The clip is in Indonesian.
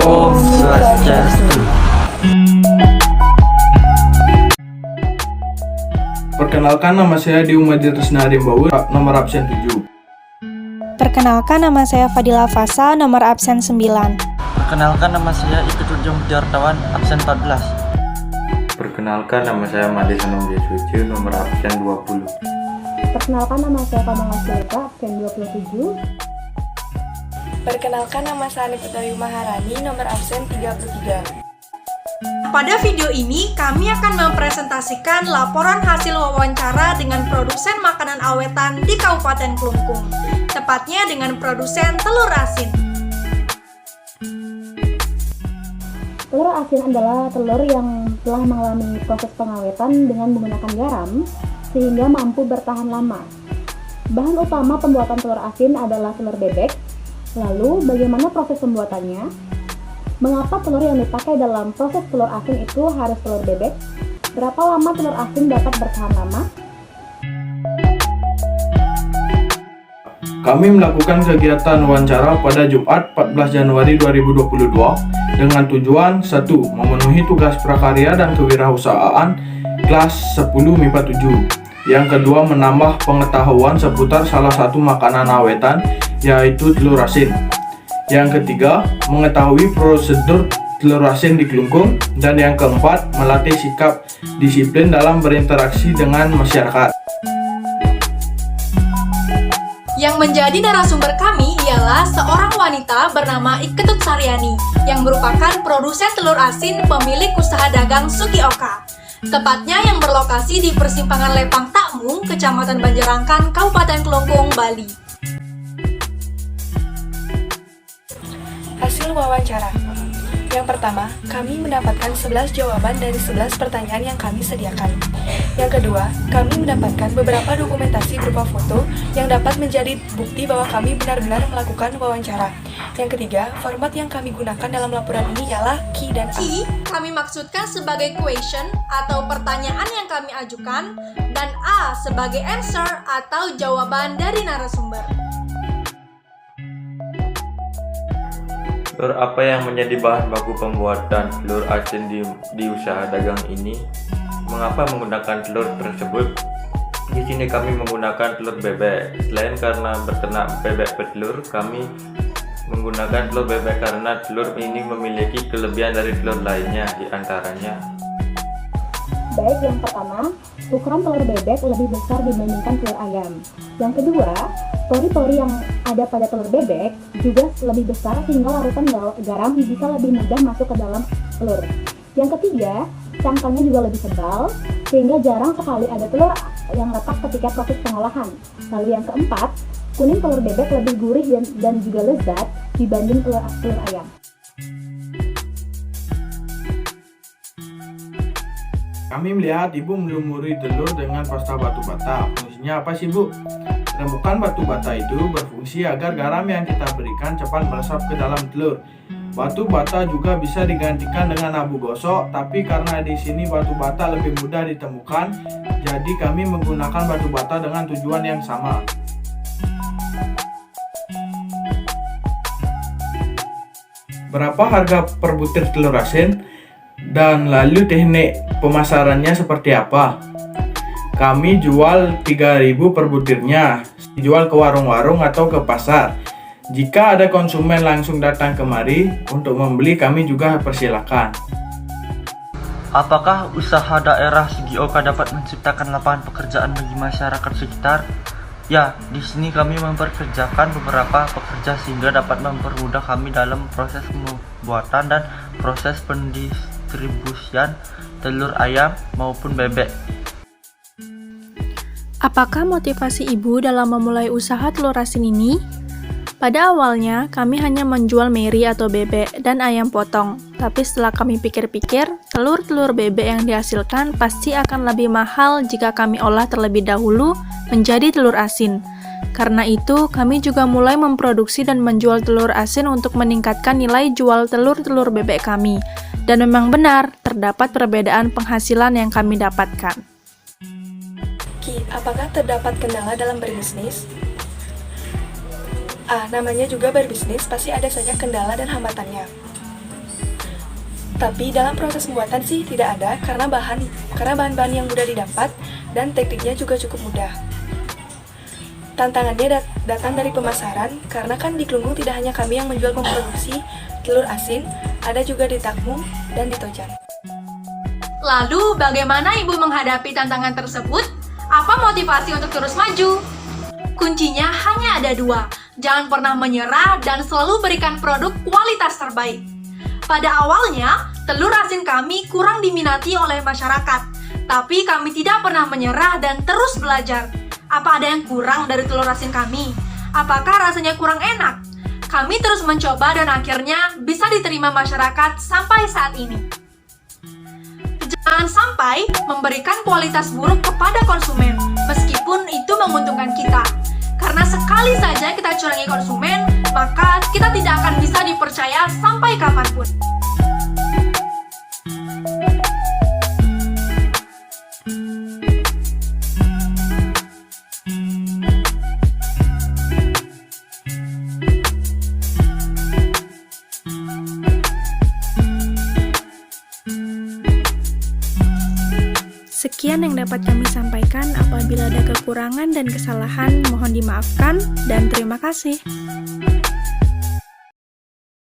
Om Swastiastu. Perkenalkan, nama saya Diumadir Resnari Mbau, nomor absen 7. Perkenalkan, nama saya Fadila Fasa, nomor absen 9. Perkenalkan, nama saya Iketut Jomjartawan, absen 14. Perkenalkan, nama saya Made Hanum Yesuci, nomor absen 20. Perkenalkan, nama saya Kamala Silka, absen 27. Perkenalkan, nama saya Niputawi Maharani, nomor absen 33. Pada video ini, kami akan mempresentasikan laporan hasil wawancara dengan produsen makanan awetan di Kabupaten Klungkung, tepatnya dengan produsen telur asin. Telur asin adalah telur yang telah mengalami proses pengawetan dengan menggunakan garam, sehingga mampu bertahan lama. Bahan utama pembuatan telur asin adalah telur bebek. Lalu, bagaimana proses pembuatannya? Mengapa telur yang dipakai dalam proses telur asin itu harus telur bebek? Berapa lama telur asin dapat bertahan lama? Kami melakukan kegiatan wawancara pada Jumat 14 Januari 2022 dengan tujuan 1. Memenuhi tugas prakarya dan kewirausahaan kelas 10 MIPA 7. Yang kedua, menambah pengetahuan seputar salah satu makanan awetan, yaitu telur asin. Yang ketiga, mengetahui prosedur telur asin di Klungkung. Dan yang keempat, melatih sikap disiplin dalam berinteraksi dengan masyarakat. Yang menjadi narasumber kami ialah seorang wanita bernama Iketut Saryani yang merupakan produsen telur asin pemilik usaha dagang Sugioka. Tepatnya yang berlokasi di persimpangan Lepang Takmu, Kecamatan Banjarangkan, Kabupaten Klungkung, Bali. Hasil wawancara. Yang pertama, kami mendapatkan 11 jawaban dari 11 pertanyaan yang kami sediakan. Yang kedua, kami mendapatkan beberapa dokumentasi berupa foto yang dapat menjadi bukti bahwa kami benar-benar melakukan wawancara. Yang ketiga, format yang kami gunakan dalam laporan ini ialah Q dan A. Q kami maksudkan sebagai question atau pertanyaan yang kami ajukan, dan A sebagai answer atau jawaban dari narasumber. Telur apa yang menjadi bahan baku pembuatan telur asin di usaha dagang ini? Mengapa menggunakan telur tersebut? Di sini kami menggunakan telur bebek. Selain karena beternak bebek petelur, kami menggunakan telur bebek karena telur ini memiliki kelebihan dari telur lainnya, di antaranya. Baik, yang pertama, ukuran telur bebek lebih besar dibandingkan telur ayam. Yang kedua, pori-pori yang ada pada telur bebek juga lebih besar sehingga larutan garam bisa lebih mudah masuk ke dalam telur. Yang ketiga, cangkangnya juga lebih tebal sehingga jarang sekali ada telur yang retak ketika proses pengolahan. Lalu yang keempat, kuning telur bebek lebih gurih dan juga lezat dibanding telur ayam. Kami melihat ibu melumuri telur dengan pasta batu bata. Fungsinya apa sih, Bu? Remukan batu bata itu berfungsi agar garam yang kita berikan cepat meresap ke dalam telur. Batu bata juga bisa digantikan dengan abu gosok, tapi karena di sini batu bata lebih mudah ditemukan, jadi kami menggunakan batu bata dengan tujuan yang sama. Berapa harga per butir telur asin? Dan lalu teknik pemasarannya seperti apa? Kami jual 3.000 per butirnya, dijual ke warung-warung atau ke pasar. Jika ada konsumen langsung datang kemari untuk membeli, kami juga persilakan. Apakah usaha daerah Sugioka dapat menciptakan lapangan pekerjaan bagi masyarakat sekitar? Ya, di sini kami memperkerjakan beberapa pekerja sehingga dapat mempermudah kami dalam proses pembuatan dan proses pendistribusian telur ayam maupun bebek. Apakah motivasi ibu dalam memulai usaha telur asin ini? Pada awalnya, kami hanya menjual meri atau bebek dan ayam potong. Tapi setelah kami pikir-pikir, telur-telur bebek yang dihasilkan pasti akan lebih mahal jika kami olah terlebih dahulu menjadi telur asin. Karena itu, kami juga mulai memproduksi dan menjual telur asin untuk meningkatkan nilai jual telur-telur bebek kami. Dan memang benar, terdapat perbedaan penghasilan yang kami dapatkan. Ki, apakah terdapat kendala dalam berbisnis? Namanya juga berbisnis, pasti ada saja kendala dan hambatannya. Tapi dalam proses pembuatan sih tidak ada, karena bahan-bahan yang mudah didapat dan tekniknya juga cukup mudah. Tantangannya datang dari pemasaran, karena kan di Klungkung tidak hanya kami yang menjual memproduksi telur asin, ada juga di Takmum dan di Tojan. Lalu, bagaimana Ibu menghadapi tantangan tersebut? Apa motivasi untuk terus maju? Kuncinya hanya ada 2. Jangan pernah menyerah dan selalu berikan produk kualitas terbaik. Pada awalnya, telur asin kami kurang diminati oleh masyarakat. Tapi kami tidak pernah menyerah dan terus belajar. Apa ada yang kurang dari telur asin kami? Apakah rasanya kurang enak? Kami terus mencoba dan akhirnya bisa diterima masyarakat sampai saat ini. Jangan sampai memberikan kualitas buruk kepada konsumen, meskipun itu menguntungkan kita. Karena sekali saja kita curangi konsumen, maka kita tidak akan bisa dipercaya sampai kapanpun. Sekian yang dapat kami sampaikan. Apabila ada kekurangan dan kesalahan, mohon dimaafkan dan terima kasih.